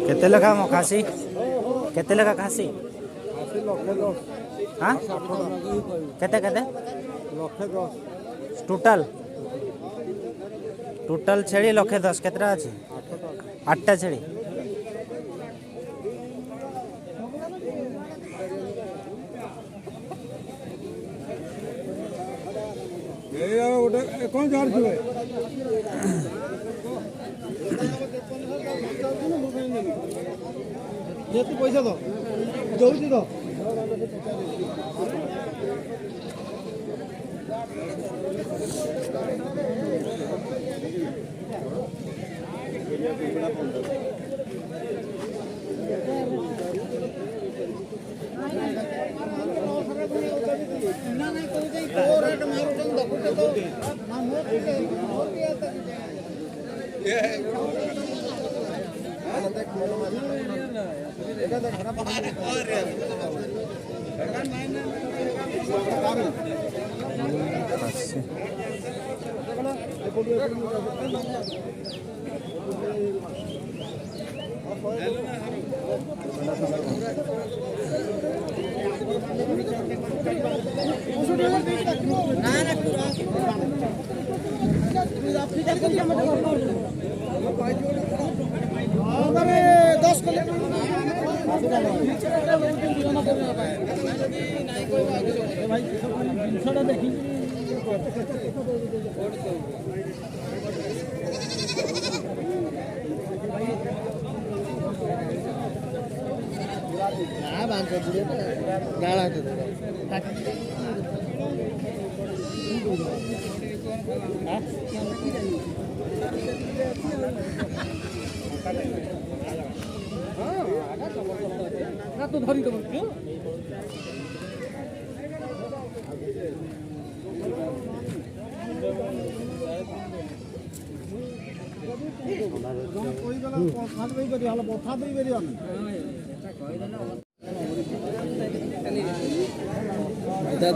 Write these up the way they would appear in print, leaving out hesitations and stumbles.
केते लगा मो खासी केते लगा खासी हाँ केते केते टोटल टोटल छेड़ी 110 केतरा अछि 8टा छेड़ी कौन झाड़ छुए जेते पैसा दो दौची दो तो धरी दो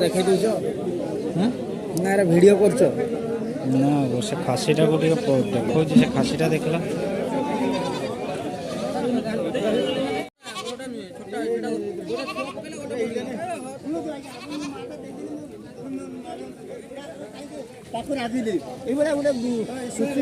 देखे दौच ना वीडियो कर से खासीटा को देखो से खासीटा देखला पाखर आदि गोटे सुखी